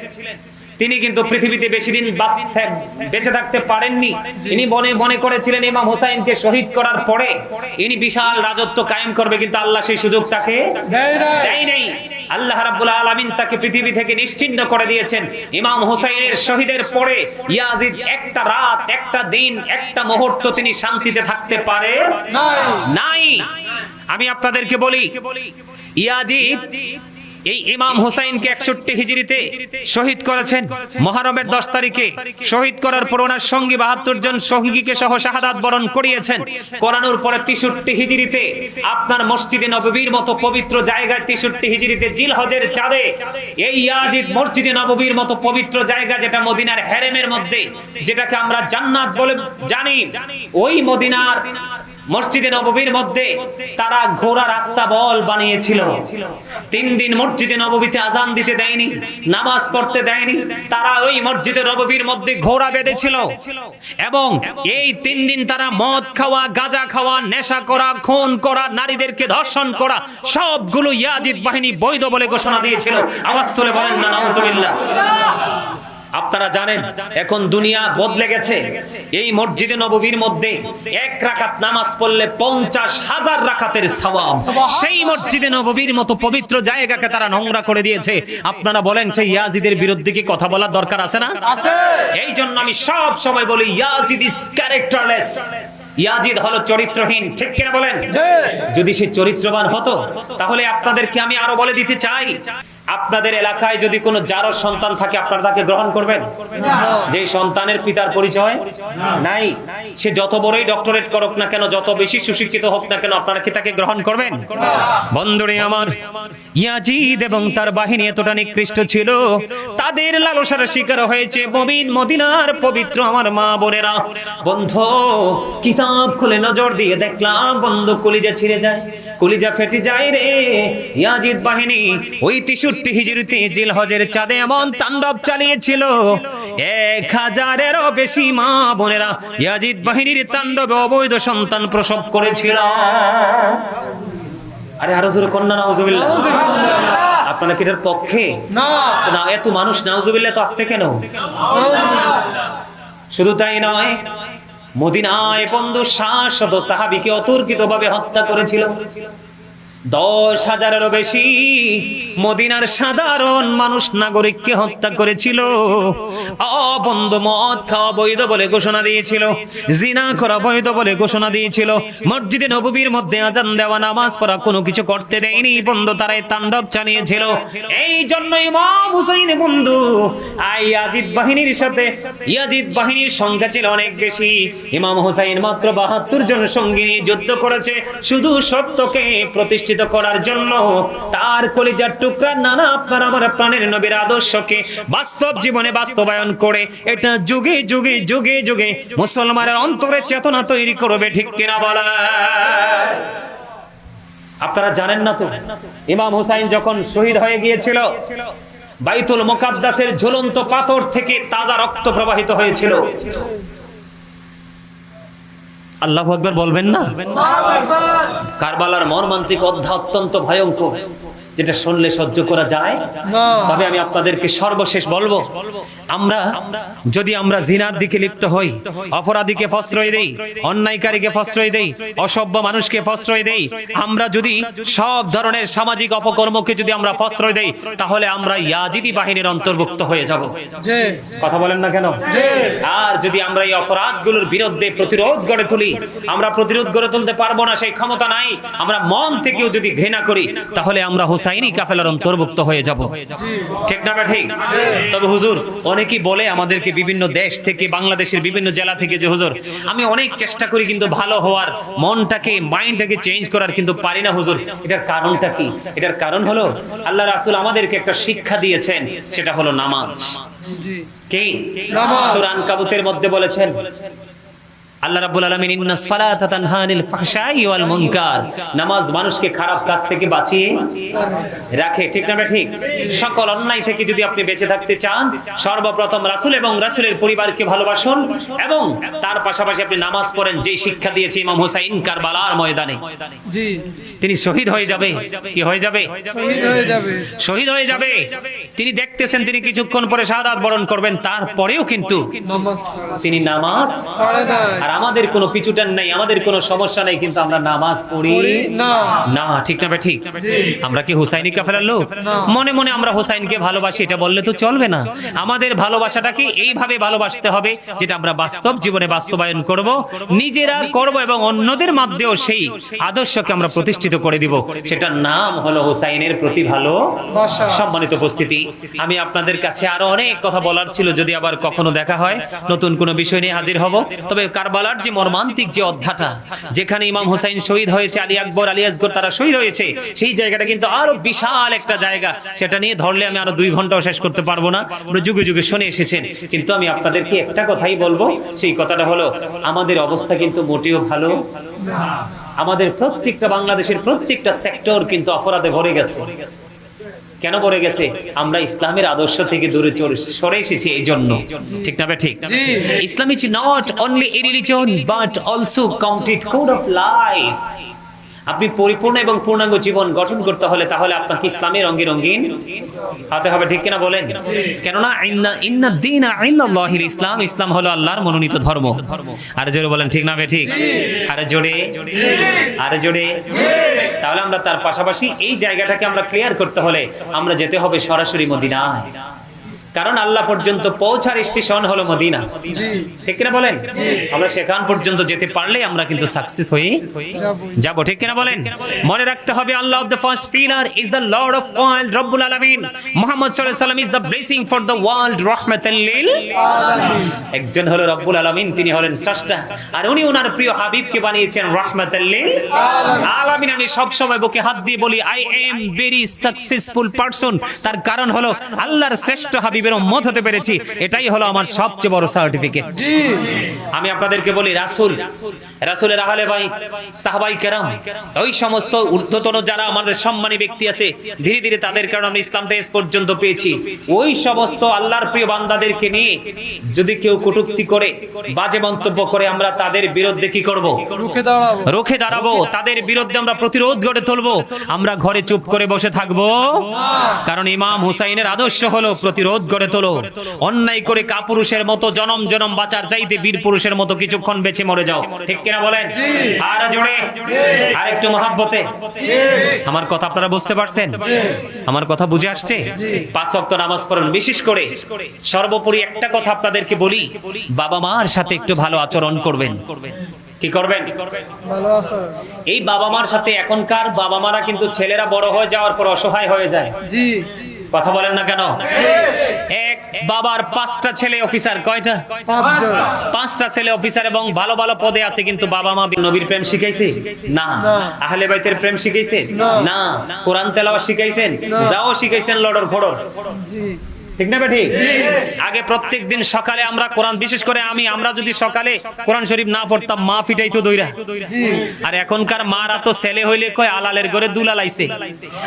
তিনি কিন্তু পৃথিবীতে বেশি দিন বেঁচে থাকতে পারেননি। ইনি মনে করেছিলেন ইমাম হুসাইনকে শহীদ করার পরে ইনি বিশাল রাজত্ব কায়েম করবে, কিন্তু আল্লাহ সেই সুযোগ তাকে দেয় নাই। আল্লাহ রাব্বুল আলামিন তাকে পৃথিবী থেকে নিশ্চিহ্ন করে দিয়েছেন। ইমাম হুসাইনের শহীদের পরে ইয়াজিদ একটা রাত, একটা দিন, একটা মুহূর্ত তিনি শান্তিতে থাকতে পারে নাই। আমি আপনাদেরকে বলি, ইয়াজিদ এই ইমাম হুসাইনকে 61 হিজরিতে শহীদ করেছেন। মুহররমের 10 তারিখে শহীদ করার পর ওনার সঙ্গী 72 জন সঙ্গীকে সহ শাহাদাত বরণ করিয়েছেন। করানোর পরে 63 হিজরিতে আপনার মসজিদে নববীর মতো পবিত্র জায়গায়, 63 হিজরিতে জিলহজের চাঁদে এই ইয়াজিদ মসজিদে নববীর মতো পবিত্র জায়গা, যেটা মদিনার হেরেমের মধ্যে, যেটাকে আমরা জান্নাত বলে জানি, ওই মদিনার মসজিদে নববীর মধ্যে তারা ঘোড়া রাস্তা বল বানিয়েছিল। 3 দিন মসজিদে নববীতে আজান দিতে দেয়নি, নামাজ পড়তে দেয়নি। তারা ওই মসজিদে নববীর মধ্যে ঘোড়া বেঁধেছিল এবং এই 3 দিন তারা মদ খাওয়া, গাঁজা খাওয়া, নেশা করা, খুন করা, নারীদেরকে ধর্ষণ করা, সবগুলো ইয়াজিদ বাহিনী বৈধ বলে ঘোষণা দিয়েছিল। আওয়াজ তুলে বলেন না নাউজুবিল্লাহ। আপনারা জানেন এখন দুনিয়া বদলে গেছে। এই মসজিদে নববীর মধ্যে 1 রাকাত নামাজ পড়লে 50,000 রাকাতের সওয়াব। সেই মসজিদে নববীর মতো পবিত্র জায়গাকে তারা নোংরা করে দিয়েছে। আপনারা বলেন সেই ইয়াজিদের বিরুদ্ধে কি কথা বলার দরকার আছে না? আছে। এই জন্য আমি সব সময় বলি, ইয়াজিদ ইজ ক্যারেক্টারলেস। ইয়াজিদ হলো চরিত্রহীন, ঠিক কিনা বলেন? যদি সে চরিত্রবান হতো তাহলে আপনাদেরকে আমি আরো বলে দিতে চাই, আপনাদের এলাকায় যদি কোনো জারজ সন্তান থাকে, আপনারা তাকে গ্রহণ করবেন? যে সন্তানের পিতার পরিচয় নাই, সে যত বড়ই ডক্টরেট করুক না কেন, যত বেশি সুশিক্ষিত হোক না কেন, আপনারা কি তাকে গ্রহণ করবেন? বন্ধুরে আমার, ইয়াজিদ এবং তার বাহিনী এতটা নিকৃষ্ট ছিল, তাদের লালসার শিকার হয়েছে মুমিন মদিনার পবিত্র আমার মা বোনেরা। বন্ধু, কিতাব খুলে নজর দিয়ে দেখলাম, বন্ধু কলিজা ছিঁড়ে যায়, কলিজা ফেটে যায় রে। ইয়াজিদ বাহিনী ওই 63 হিজরিতে জিলহজের চাঁদে এমন তাণ্ডব চালিয়েছিল, 1000-এরও বেশি মা বোনেরা ইয়াজিদ বাহিনীর তাণ্ডবে অবৈধ সন্তান প্রসব করেছিল। আরে আরো জোরে কন্যা নাউজুবিল্লাহ। আপনারা কি এর পক্ষে? না। এত মানুষ নাউজুবিল্লাহ তো আসতে কেন? শুধু তাই নয়, মদিনায় বন্ধু 700 সাহাবীকে অতর্কিতভাবে হত্যা করেছিল। 10,000-এরও বেশি মদিনার সাধারণ মানুষ, নাগরিককে হত্যা করেছিল। বন্ধু, মদ খাওয়া বৈধ বলে ঘোষণা দিয়েছিল, জিনা করা বৈধ বলে ঘোষণা দিয়েছিল, মসজিদে নববীর মধ্যে আজান দেওয়া, নামাজ পড়া কোনো কিছু করতে দেয়নি। বন্ধু, তারাই তাণ্ডব চালিয়েছিল। এই জন্য ইমাম হুসাইন বন্ধু ইয়াজিদ বাহিনীর সাথে, ইয়াজিদ বাহিনীর সংখ্যা ছিল অনেক বেশি। ইমাম হুসাইন মাত্র 72 জন সঙ্গী নিয়ে যুদ্ধ করেছে, শুধু সত্যকে প্রতিষ্ঠিত করার জন্য। তার কলিজার টুকরা নানা আপনার আমার প্রাণের নবীর আদর্শকে বাস্তব জীবনে বাস্তবায়ন করে এটা যুগে যুগে যুগে যুগে মুসলমানের অন্তরে চেতনা তৈরি করবে, ঠিক কিনা বলা? আপনারা জানেন না তো, ইমাম হুসাইন যখন শহীদ হয়ে গিয়েছিল, বাইতুল মুকাদ্দাসের ঝুলন্ত পাথর থেকে তাজা রক্ত প্রবাহিত হয়েছিল। আল্লাহু আকবার বলবেন না? কারবালার মর্মান্তিক অধ্যায় অত্যন্ত ভয়ঙ্কর, যেটা শুনলে সহ্য করা যায় না। তবে আমি আপনাদেরকে সর্বশেষ বলবো, যদি আমরা জিনার দিকে লিপ্ত হই, অপরাধীকে প্রশ্রয় দেই, অন্যায়কারীকে প্রশ্রয় দেই, অসভ্য মানুষকে প্রশ্রয় দেই, আমরা যদি সব ধরনের সামাজিক অপকর্মকে যদি আমরা প্রশ্রয় দেই, তাহলে আমরা ইয়াজিদি বাহিনীর অন্তর্ভুক্ত হয়ে যাব। কথা বলেন না কেন? আর যদি আমরা এই অপরাধগুলোর বিরুদ্ধে প্রতিরোধ গড়ে তুলি, আমরা প্রতিরোধ গড়ে তুলতে পারবো না, সেই ক্ষমতা নাই। আমরা মন থেকেও যদি ঘৃণা করি, তাহলে আমরা হুসাইনি কাফেলার অন্তর্ভুক্ত হয়ে যাব। ঠিক না ঠিক? তবে হুজুর অনেকেই বলে আমাদেরকে বিভিন্ন দেশ থেকে, বাংলাদেশের বিভিন্ন জেলা থেকে, যে হুজুর আমি অনেক চেষ্টা করি কিন্তু ভালো হওয়ার, মনটাকে মাইন্ডটাকে চেঞ্জ করার কিন্তু পারি না হুজুর, এটার কারণটা কি? এটার কারণ হলো আল্লাহ রাসূল আমাদেরকে একটা শিক্ষা দিয়েছেন, সেটা হলো নামাজ। কি? সূরা আনকাবুতের মধ্যে বলেছেন আল্লাহ রাব্বুল আলামিন, ইন্নাস সালাতা তানহা আনিল ফাহশাই ওয়াল মুনকার, নামাজ মানুষকে খারাপ কাজ থেকে বাঁচিয়ে রাখে। ঠিক না ঠিক? সকল অন্যায় থেকে যদি আপনি বেঁচে থাকতে চান, সর্বপ্রথম রাসূল এবং রাসূলের পরিবারকে ভালোবাসুন এবং তার পাশাপাশি আপনি নামাজ পড়েন। যেই শিক্ষা দিয়েছে ইমাম হুসাইন কারবালার ময়দানে, জি, তিনি শহীদ হয়ে যাবে। কি হয়ে যাবে? শহীদ হয়ে যাবে। শহীদ হয়ে যাবে। তিনি দেখতেছেন তিনি কিছুক্ষণ পরে শাহাদাত বরণ করবেন, তারপরেও কিন্তু তিনি নামাজ ছাড়ে না। আর আমাদের কোনো পিছুটান নাই, আমাদের কোনো সমস্যা নাই, কিন্তু আমরা নামাজ পড়ি না। ঠিক না ঠিক? আমরা কি হুসাইনি কাফেলার লোক? মনে মনে আমরা হুসাইনকে ভালোবাসি, এটা বললে তো চলবে না। আমাদের ভালোবাসাটাকে এইভাবে ভালোবাসতে হবে যেটা আমরা বাস্তব জীবনে বাস্তবায়ন করব, নিজেরা করব এবং অন্যদের মধ্যেও সেই আদর্শকে আমরা প্রতিষ্ঠিত করে দিব। সেটার নাম হলো হুসাইনের প্রতি ভালোবাসা। সম্মানিত উপস্থিতি, আমি আপনাদের কাছে আরো অনেক কথা বলার ছিল, যদি আবার কখনো দেখা হয় নতুন কোনো বিষয় নিয়ে হাজির হব। তবে কারবালার যে মর্মান্তিক যে অধ্যাটা, যেখানে ইমাম হুসাইন শহীদ হয়েছে, আলী আকবর, আলী আসগর তারা শহীদ হয়েছে, সেই জায়গাটা কিন্তু আরো বিশাল একটা জায়গা। সেটা নিয়ে ধরলে আমি আরো 2 ঘন্টাও শেষ করতে পারবো না। আমরা যুগে যুগে শুনে এসেছেন, কিন্তু আমি আপনাদেরকে একটা কথাই বলবো, সেই কথাটা হলো আমাদের অবস্থা কিন্তু মোটেও ভালো না। আমাদের প্রত্যেকটা, বাংলাদেশের প্রত্যেকটা সেক্টর কিন্তু অপরাধে ভরে গেছে। কেন ভরে গেছে? আমরা ইসলামের আদর্শ থেকে দূরে সরে এসেছি এই জন্য। ঠিক না ঠিক? Islam is not only a religion but also complete code of life. আপনি পরিপূর্ণ এবং পূর্ণাঙ্গ জীবন গঠন করতে হলে তাহলে আপনাকে ইসলামের রঙে রঙিন হতে হবে। ঠিক কিনা বলেন? কেননা ইন্না দীনা ইনদাল্লাহিল ইসলাম, ইসলাম হলো আল্লাহর মনোনীত ধর্ম। আরে জোরে বলেন ঠিক না ঠিক? আরে জোরে, আরে জোরে। তাহলে আমরা তার পাশাপাশি এই জায়গাটাকে আমরা ক্লিয়ার করতে হলে আমরা যেতে হবে সরাসরি মদিনায়, কারণ আল্লাহ পর্যন্ত পৌঁছার স্টেশন হলো মদিনা। ঠিক কিনা বলেন? আমরা সেখান পর্যন্ত যেতে পারলে আমরা কিন্তু সাকসেস হয়ে যাব। ঠিক কিনা বলেন? মনে রাখতে হবে Allah of the first pillar is the lord of world, রব্বুল আলামিন। মুহাম্মদ সাল্লাল্লাহু আলাইহি ওয়াসাল্লাম is the blessing for the world, রাহমাতাল লিল আলামিন। একজন হলো রব্বুল আলামিন, তিনি হলেন স্রষ্টা, আর উনি ওনার প্রিয় হাবিবকে বানিয়েছেন রাহমাতাল লিল আলামিন। আমি সব সময় বুকে হাত দিয়ে বলি, I am very successful person. তার কারণ হলো আল্লাহর শ্রেষ্ঠ হাবিব উম্মত হতে পেরেছি, এটাই হলো আমার সবচেয়ে বড় সার্টিফিকেট। আমি আপনাদেরকে বলি, রাসূলের আহলে বাইত, সাহাবায়ে কেরাম, ওই সমস্ত ঊর্ধ্বতন যারা আমাদের সম্মানী ব্যক্তি আছে, ধীরে ধীরে তাদের কারণে আমরা ইসলামটা এস পর্যন্ত পেয়েছি। ওই সমস্ত আল্লাহর প্রিয় বান্দাদেরকে নিয়ে যদি কেউ কটূক্তি করে, বাজে মন্তব্য করে, আমরা তাদের বিরুদ্ধে কি করব? রুখে দাঁড়াবো। তাদের বিরুদ্ধে আমরা প্রতিরোধ গড়ে তুলবো। আমরা ঘরে চুপ করে বসে থাকবো? কারণ ইমাম হুসাইনের আদর্শ হলো প্রতিরোধ গড়ে তোলো। অন্যায় করে কাপুরুষের মতো জনম জনম বাঁচার চাইতে বীর পুরুষের মতো কিছুক্ষণ বেঁচে মরে যাও। ঠিক কিনা বলেন? আর জোরে, আর একটু মহব্বতে। আমার কথা আপনারা বুঝতে পারছেন? আমার কথা বুঝে আসছে? 5 ওয়াক্ত নামাজ পড়ুন। বিশেষ করে সর্বোপরি একটা কথা আপনাদেরকে বলি, বাবা মার সাথে একটু ভালো আচরণ করবেন। কি করবেন? ভালো আচরণ। এই বাবা মার সাথে, এখনকার বাবা মারা কিন্তু ছেলেরা বড় হয়ে যাওয়ার পর অসহায় হয়ে যায়। জি, কথা বলেন না কেন? এক বাবার 5টা ছেলে অফিসার। কয়টা? 5টা ছেলে অফিসার এবং ভালো ভালো পদে আছে, কিন্তু বাবা মা নবীর প্রেম শিখাইছে না, আহলে বাইতের প্রেম শিখাইছে না, কোরআন তেলাওয়াত শিখাইছেন, যাও শিখাইছেন লড়র ফড়র। জি, ঠিক না ঠিক? আগে প্রত্যেকদিন সকালে আমরা কোরআন, বিশেষ করে আমরা যদি সকালে কোরআন শরীফ না পড়তাম, মা পিটাইতো দইরা। আর এখনকার মারা তো ছেলে হইলে কয় আলালের ঘরে দুলা লাইছে,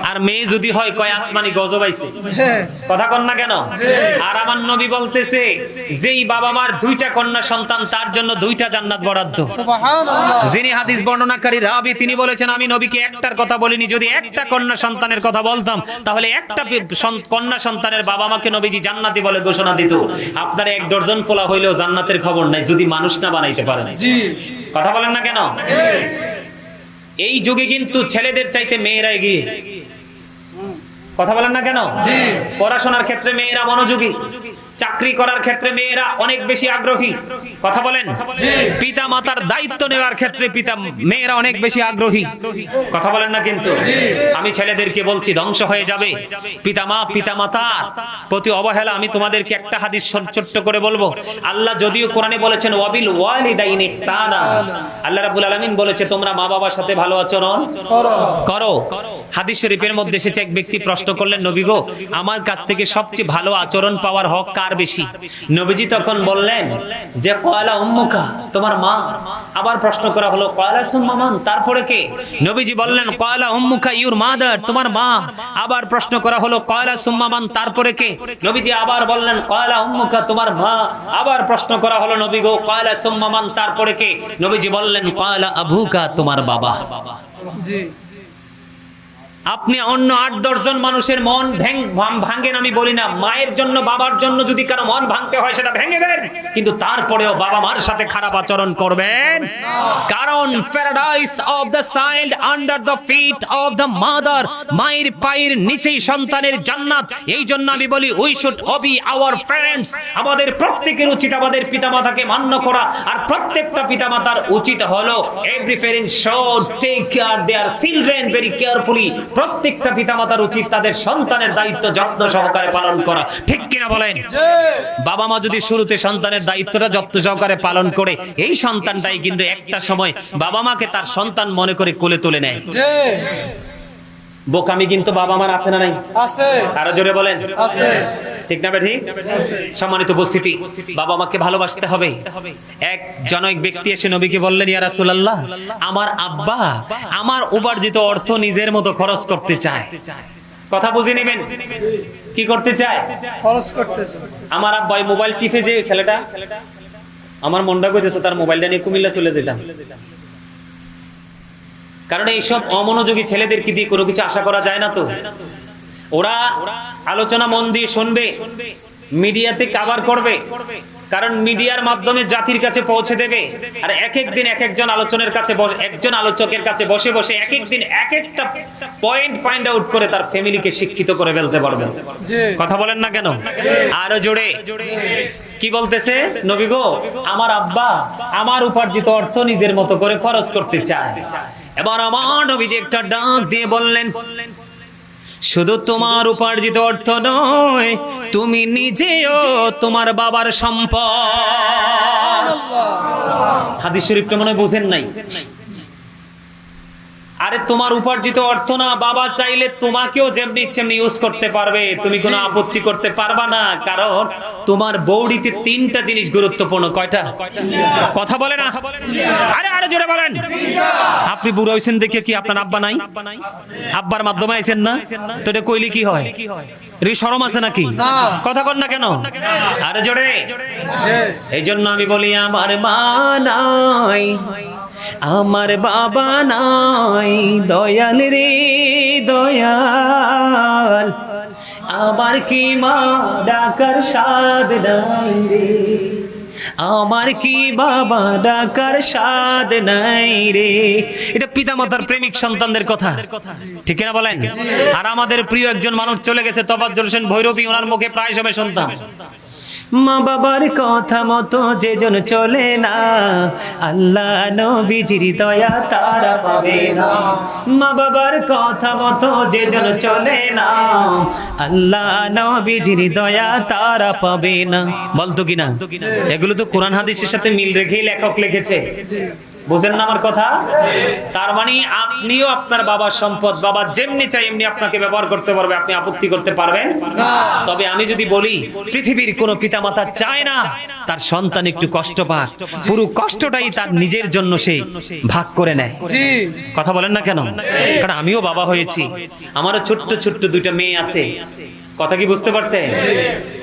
আর মেয়ে যদি হয় কয় আসমানি গজব আইছে। কথা কন না কেন? আর আমার নবী বলতেছে, যেই বাবা মার 2টা কন্যা সন্তান, তার জন্য 2টা জান্নাত বরাদ্দ। সুবহানাল্লাহ। যিনি হাদিস বর্ণনাকারী রাবী, তিনি বলেছেন, আমি নবীকে একটার কথা বলিনি, যদি একটা কন্যা সন্তানের কথা বলতাম তাহলে একটা কন্যা সন্তানের বাবা মাকে নবীজি জান্নাতি বলে ঘোষণা দিত। আপনার 1 ডজন পোলা হইলেও জান্নাতের খবর নাই যদি মানুষ না বানাইতে পারে। জি, কথা বলেন না কেন? এই যুগে কিন্তু ছেলেদের চাইতে মেয়েরা এগিয়ে। কথা বলেন না কেন? পড়াশোনার ক্ষেত্রে মেয়েরা মনোযোগী, চাকরি করার ক্ষেত্রে মেয়েরা অনেক বেশি আগ্রহী। কথা বলেন। পিতা মাতার দায়িত্ব নেওয়ার ক্ষেত্রে মেয়েরা অনেক বেশি আগ্রহী। কথা বলেন না কিন্তু? আমি ছেলেদেরকে বলছি, ধ্বংস হয়ে যাবে পিতা মাতার প্রতি অবহেলা। আমি তোমাদেরকে একটা হাদিস ছোট্ট করে বলবো। আল্লাহ যদিও কোরআনে বলেছেন ওয়াবিল ওয়ালিদাইনি ইহসানা, আল্লাহ রাব্বুল আলামিন বলেছে তোমরা মা বাবার সাথে ভালো আচরণ করো। হাদিস শরীফের মধ্যে এসেছে, এক ব্যক্তি প্রশ্ন করলেন, নবী গো, আমার কাছ থেকে সবচেয়ে ভালো আচরণ পাওয়ার হক কার বেশি? নবীজি তখন বললেন যে ক্বালা উম্মুকা, তোমার মা। আবার প্রশ্ন করা হলো ক্বালা সুম্মা মান, তারপরে কে? নবীজি বললেন ক্বালা উম্মুকা ইউর মাদার, তোমার মা। আবার প্রশ্ন করা হলো ক্বালা সুম্মা মান, তারপরে কে? নবীজি আবার বললেন ক্বালা উম্মুকা, তোমার মা। আবার প্রশ্ন করা হলো নবী গো ক্বালা সুম্মা মান, তারপরে কে? নবীজি বললেন ক্বালা আবুকা, তোমার বাবা। জি। আপনি অন্য ৮-১০ জন মানুষের মন ভাঙেন, আমি বলি না। মায়ের জন্য বাবার জন্য যদি কারো মন ভাঙতে হয় সেটা ভেঙে দেন, কিন্তু তারপরেও বাবা মার সাথে খারাপ আচরণ করবেন, কারণ paradise of the child under the feet of the mother, মায়ের পায়ের নিচেই সন্তানের জান্নাত। এই জন্য আমি বলি we should obey our parents. আমাদের প্রত্যেকের উচিত আমাদের পিতামাতাকে মান্য করা, আর প্রত্যেকটা পিতামাতার উচিত হলো every parent should take care their children very carefully. প্রত্যেকটা পিতামাতার উচিত তাদের সন্তানের দায়িত্ব যত্ন সহকারে পালন করা। ঠিক কিনা বলেন? বাবা মা যদি শুরুতে সন্তানের দায়িত্বটা যত্ন সহকারে পালন করে, এই সন্তানটাই কিন্তু একটা সময় বাবা মাকে তার সন্তান মনে করে কোলে তুলে নেয়। বোকামি কিন্তু বাবা মার আছে না নাই? আছে। আরো জোরে বলেন। আছে। ঠিক না ঠিক? সম্মানিত উপস্থিতি, বাবা মাকে ভালোবাসতে হবে। এক জনৈক ব্যক্তি এসে নবীকে বললেন, ইয়া রাসূলুল্লাহ, আমার আব্বা আমার উপার্জিত অর্থ নিজের মতো খরচ করতে চায়। কথা বুঝে নেবেন, কি করতে চায়? খরচ করতে চায়। আমার আব্বা মোবাইল টিপে যে ছেলেটা, আমার মনটা কইতেছে তার মোবাইলটা নিয়ে কুমিল্লা চলে যেতাম। কারণ এইসব অমনোযোগী ছেলেদেরকে দিয়ে কোনো কিছু আশা করা যায় না। তো ওরা আলোচনা মন দিয়ে শুনবে, মিডিয়াতে কভার করবে, কারণ মিডিয়ার মাধ্যমে জাতির কাছে পৌঁছে দেবে। আর এক একদিন এক একজন আলোচকের কাছে বসে বসে এক একদিন এক একটা পয়েন্ট আউট করে তার ফ্যামিলিকে শিক্ষিত করে ফেলতে পারবে। কথা বলেন না কেন? আরো জোরে কি বলতেছে নবী গো, আমার আব্বা আমার উপার্জিত অর্থ নিজের মতো করে খরচ করতে চায়। এবার আমার নবীজি একটা ডাক দিয়ে বললেন, শুধু তোমার উপার্জিত অর্থ নয়, তুমি নিজেও তোমার বাবার সম্পদ। হাদিস শরীফটা মনে হয় বুঝেন নাই। আরে তোমার উপার্জিত অর্থ না, বাবা চাইলে তোমাকেও যেমনি ইচ্ছেমনি ইউজ করতে পারবে, তুমি কোনো আপত্তি করতে পারবা না। কারণ তোমার বৌড়িতে ৩টা জিনিস গুরুত্বপূর্ণ। কয়টা? কথা বলে না? আরে আরে জোরে বলেন। আপনি বুড়ো হইছেন দেখে কি আপনার আব্বা নাই? আব্বার মাধ্যমে আইছেন না? তো এটা কইলে কি হয়? শরম আছে নাকি? কথা কর না কেন? আরে জোরে। এই জন্য আমি বলি, আমার মা নাই, আমার বাবা নাই, দয়াল রে দয়াল, আমার কি মা ডাকার স্বাদ নাই রে, আমার কি বাবা ডাকার স্বাদ নাই রে। এটা পিতামাতার প্রেমিক সন্তানদের কথা, ঠিক না বলেন? আর আমাদের প্রিয় একজন মানুষ চলে গেছে, তোফাজ্জল হোসেন ভৈরবী, ওনার মুখে প্রায় সময় শুনতাম, মা বাবার কথা মতো যেজন চলে না, আল্লাহ নবীজির দয়া তারা পাবে না। মা বাবার কথা মতো যেজন চলে না, আল্লাহ নবীজির দয়া তারা পাবে না। বলতো কিনা? এগুলো তো কোরআন হাদিসের সাথে মিল রেখেই লেখক লিখেছে। বুঝেন না আমার কথা? তার মানে আপনিও আপনার বাবার সম্পদ, বাবা যেমনি চাই এমনি আপনাকে ব্যবহার করতে পারবে, আপনি আপত্তি করতে পারবেন না। তবে আমি যদি বলি, পৃথিবীর কোন পিতামাতা চায় না তার সন্তান একটু কষ্ট পাক, পুরো কষ্টটাই তার নিজের জন্য সে ভাগ করে নেয়। কথা বলেন না কেন? কারণ আমিও বাবা হয়েছি, আমারও ছোট্ট ছোট্ট 2টা মেয়ে আছে। কথা কি বুঝতে পারছেন?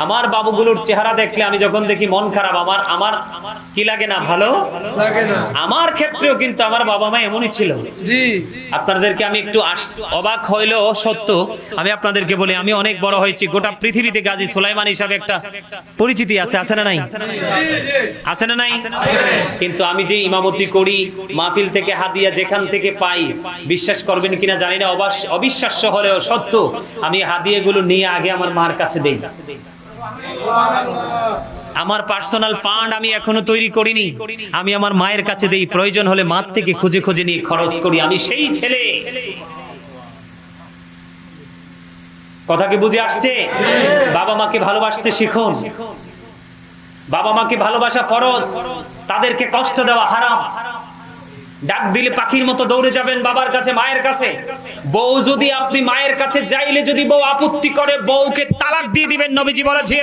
আমার বাবুগুলোর চেহারা দেখলে আমি যখন দেখি মন খারাপ, আমার আমার কি লাগে না, ভালো লাগে না। আমার ক্ষেত্রেও কিন্তু আমার বাবা মা এমনই ছিল। জি, আপনাদেরকে আমি একটু অবাক হইলেও সত্য আমি আপনাদেরকে বলি, আমি অনেক বড় হয়েছি, গোটা পৃথিবীতে গাজী সুলাইমান হিসাবে একটা পরিচিতি আছে, আছে না নাই? আছে না নাই? কিন্তু আমি যে ইমামতি করি, মাহফিল থেকে হাদিয়া যেখান থেকে পাই, বিশ্বাস করবেন কিনা জানি না, অবিশ্বাস্য হলেও সত্য, আমি হাদিয়াগুলো নিয়ে আগে আমার মার কাছে দেই। আমার পার্সোনাল ফান্ড আমি এখনো তৈরি করিনি, আমি আমার মায়ের কাছে দেই, প্রয়োজন হলে মার থেকে খুঁজে খুঁজে নিয়ে খরচ করি। আমি সেই ছেলে। কথা কি বুঝে আসছে? বাবা মাকে ভালোবাসতে শিখুন। বাবা মাকে ভালোবাসা ফরজ, তাদেরকে কষ্ট দেওয়া হারাম। ডাক দিলে পাখির মতো দৌড়ে যাবেন বাবার কাছে, মায়ের কাছে। বউ যদি আপনি মায়ের কাছে যাইলে যদি বউ আপত্তি করে, বউকে তালাক দিয়ে দিবেন, নবীজি বলেছে।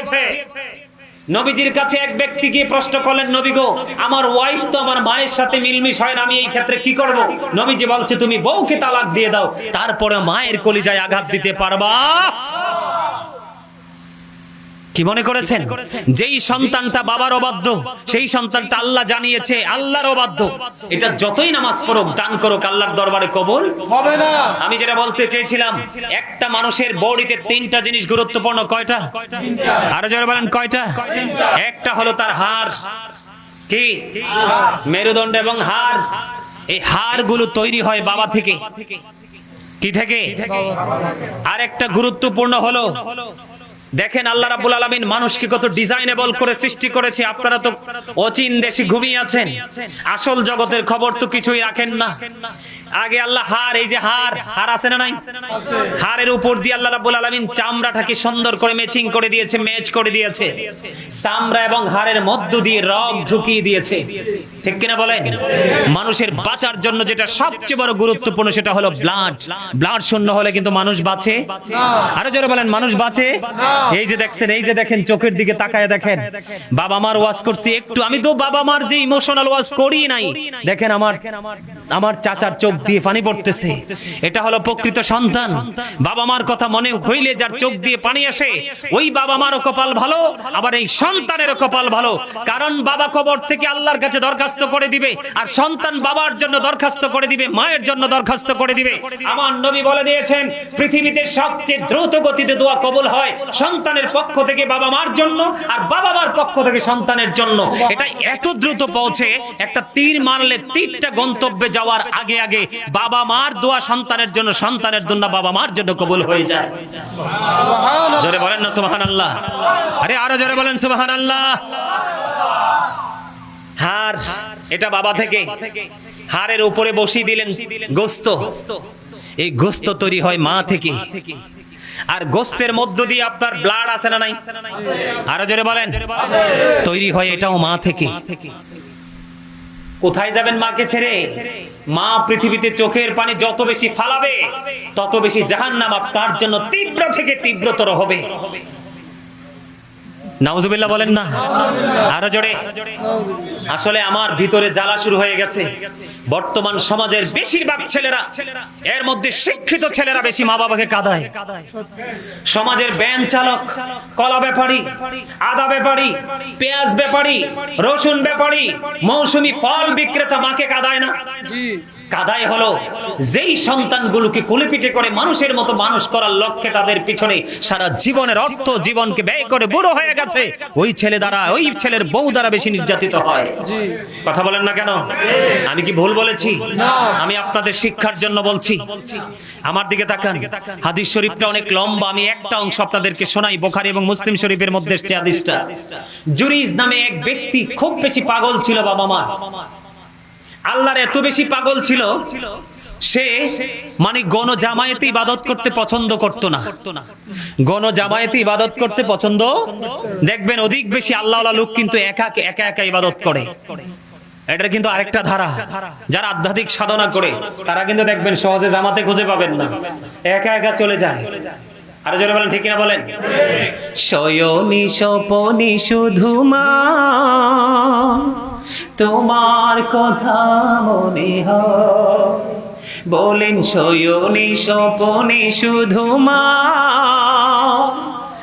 নবীজির কাছে এক ব্যক্তি গিয়ে প্রশ্ন করলেন, নবী গো, আমার ওয়াইফ তো আমার মায়ের সাথে মিলমিশ হয় না, আমি এই ক্ষেত্রে কি করব? নবীজি বলছে, তুমি বউকে তালাক দিয়ে দাও, তারপরে মায়ের কলিজায় আঘাত দিতে পারবা? কি মনে করেছেন? যেই সন্তানটা বাবার অবাধ্য, সেই সন্তানটা আল্লাহ জানিয়েছে আল্লাহর অবাধ্য, এটা যতই নামাজ পড়ুক, দান করুক, আল্লাহর দরবারে কবুল হবে না। আমি যেটা বলতে চেয়েছিলাম, একটা মানুষের বডিতে তিনটা জিনিস গুরুত্বপূর্ণ। কয়টা? আরো জোরে বলেন, কয়টা? একটা হলো তার হাড়। কি? মেরুদণ্ড এবং হাড়। এই হাড়গুলো তৈরি হয় বাবা থেকে। কি থেকে? আরেকটা গুরুত্বপূর্ণ হলো, দেখেন আল্লাহ রাব্বুল আলামিন মানুষকে কত ডিজাইনেবল করে সৃষ্টি করেছে। আপনারা তো অচিন দেশে ঘুমিয়ে আছেন, আসল জগতের খবর তো কিছুই রাখেন না। আগে আল্লাহ হাড়, এই যে হাড় আছে না নাই? হাড়ের উপর দিয়ে আল্লাহ রাব্বুল আলামিন চামড়াটাকে সুন্দর করে ম্যাচিং করে দিয়েছে, ম্যাচ করে দিয়েছে। চামড়া এবং হাড়ের মধ্য দিয়ে রগ ঢুকিয়ে দিয়েছে। ঠিক কিনা বলেন? মানুষের বাঁচার জন্য যেটা সবচেয়ে বড় গুরুত্বপূর্ণ, সেটা হলো ব্লাড। ব্লাড শূন্য হলে কিন্তু মানুষ বাঁচে? আরো জোরে বলেন, মানুষ বাঁচে? এই যে দেখছেন, এই যে দেখেন, চোখের দিকে তাকায় দেখেন। বাবা মার ওয়াজ করছি একটু, আমি তো বাবা মার যে ইমোশনাল ওয়াজ করি নাই। দেখেন আমার চাচার চোখ দিয়ে পানি পড়তেছে। এটা হলো প্রকৃত সন্তান। বাবা মার কথা মনে হইলে যার চোখ দিয়ে পানি আসে, ওই বাবা মারও কপাল ভালো, আবার এই সন্তানেরও কপাল ভালো। কারণ বাবা কবর থেকে আল্লাহর কাছে দরখাস্ত করে দিবে, আর সন্তান বাবার জন্য দরখাস্ত করে দিবে, মায়ের জন্য দরখাস্ত করে দিবে। আমার নবী বলে দিয়েছেন, পৃথিবীতে সবচেয়ে দ্রুত গতিতে দোয়া কবুল হয় সন্তানের পক্ষ থেকে বাবা মার জন্য, আর বাবা মার পক্ষ থেকে সন্তানের জন্য। এটা এত দ্রুত পৌঁছে, একটা তীর মারলে তীরটা গন্তব্যে যাওয়ার আগে আগে বাবা মার দোয়া সন্তানের জন্য, সন্তানের জন্য বাবা মার জন্য কবুল হয়ে যায়। জোরে বলেন না সুবহানাল্লাহ। আরে আরো জোরে বলেন সুবহানাল্লাহ। হাড়, এটা বাবা থেকে। হাড়ের উপরে বসিয়ে দিলেন গোস্ত, এই গোস্ত তৈরি হয় মা থেকে। আর গোস্তের মধ্য দিয়ে আপনার ব্লাড আছে না নাই? আরো জোরে বলেন। তৈরি হয় এটাও মা থেকে। কোথায় যাবেন মাকে ছেড়ে? মা পৃথিবীতে চোখের পানি যত বেশি ফালাবে, তত বেশি জাহান্নাম আপনার জন্য তীব্র থেকে তীব্রতর হবে। নাউজুবিল্লাহ বলেন না, আরো জোরে। আসলে আমার ভিতরে জ্বালা শুরু হয়ে গেছে। বর্তমান সমাজের বেশিরভাগ ছেলেরা, এর মধ্যে শিক্ষিত ছেলেরা বেশি মা বাবাকে কাঁদায়। সমাজের ভ্যান চালক, কলা ব্যাপারী, আদা ব্যাপারী, পেঁয়াজ ব্যাপারী, রসুন ব্যাপারী, মৌসুমী ফল বিক্রেতা মাকে কাঁদায় না? কাদায় হলো যেই সন্তানগুলোকে কুলিপিটে করে মানুষের মতো মানুষ করার লক্ষ্যে তাদের পিছনে সারা জীবনের অর্থ জীবনকে ব্যয় করে বুড়ো হয়ে গেছে, ওই ছেলে দ্বারা, ওই ছেলের বউ দ্বারা বেশি নির্যাতিত হয়। কথা বলেন না কেন? আমি কি ভুল বলেছি? আমি আপনাদের শিক্ষার জন্য বলছি। আমার দিকে তাকান। হাদিস শরীফটা অনেক লম্বা, আমি একটা অংশ আপনাদেরকে শোনাই। বুখারী এবং মুসলিম শরীফের মধ্যে এসেছে হাদিসটা। জুরিজ নামে এক ব্যক্তি খুব বেশি পাগল ছিল বাবা মা। আল্লাহর এত বেশি পাগল ছিল, সে মানে গণ জামায়াতে ইবাদত করতে পছন্দ করত না। গণ জামায়াতে ইবাদত করতে পছন্দ, দেখবেন অধিক বেশি আল্লাহওয়ালা লোক কিন্তু একা একা ইবাদত করে। এটা কিন্তু আরেকটা ধারা। যারা আধ্যাত্মিক সাধনা করে তারা কিন্তু দেখবেন সহজে জামাতে খুঁজে পাবেন না, একা একা চলে যায়। আরে জোরে বলেন, ঠিক কিনা বলেন? শয়নি স্বপনি শুধু মা তোমার কথা মনে হয়, বলেন শয়নি স্বপনি শুধু মা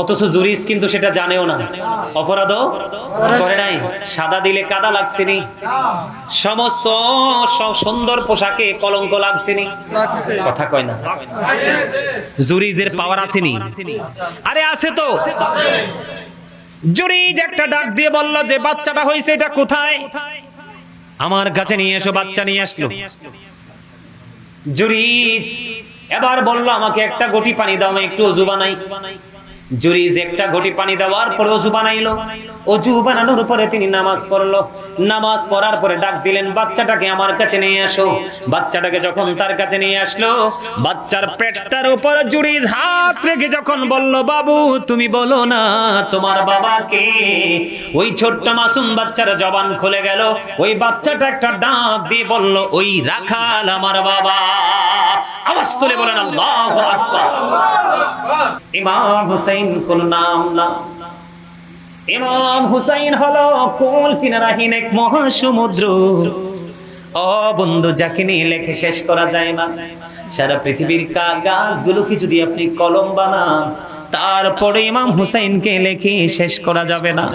অথচ জুরিজ কিন্তু সেটা জানেও না, অপরাধও করে নাই। সাদা দিলে কাদা লাগছেনি, সমস্ত সুন্দর পোশাকে কলঙ্ক লাগছেনি, কথা কয় না। জুরিজের পাওয়ার আসেনি? আরে আছে তো। জুরিজ একটা ডাক দিয়ে বলল যে বাচ্চাটা হয়েছে এটা কোথায়, আমার কাছে নিয়ে এসো। বাচ্চা নিয়ে আসলো। জুরিজ এবার বলল আমাকে একটা ঘটি পানি দাও, আমি একটু ওযু বানাই। জুরিজ একটা ঘটি পানি দেওয়ার পরে ওযু বানাইলো। ওযু বানানোর পরে তিনি নামাজ পড়লো। নামাজ পড়ার পরে ডাক দিলেন বাচ্চাটাকে আমার কাছে নিয়ে আসো। বাচ্চাটাকে যখন তার কাছে নিয়ে আসলো, বাচ্চার পেটটার উপর জুরিজ হাত রেখে যখন বলল বাবু তুমি বলো না তোমার বাবাকে, ওই ছোট্ট মাসুম বাচ্চার জবান খুলে গেল। ওই বাচ্চাটা একটা ডাক দিয়ে বলল ওই রাখাল আমার বাবা। আওয়াজ তুলে বলেন আল্লাহু আকবার। ইমাম হুসাইন কোন নাম না, ইমাম হুসাইন হলো কোল কিনারাহীন এক মহাসমুদ্র। ও বন্ধু, যাকে নিয়ে লেখে শেষ করা যায় না। সারা পৃথিবীর গাছগুলোকে যদি আপনি কলম বানান, তারপরে ইমাম হুসাইনকে লেখে শেষ করা যাবে না।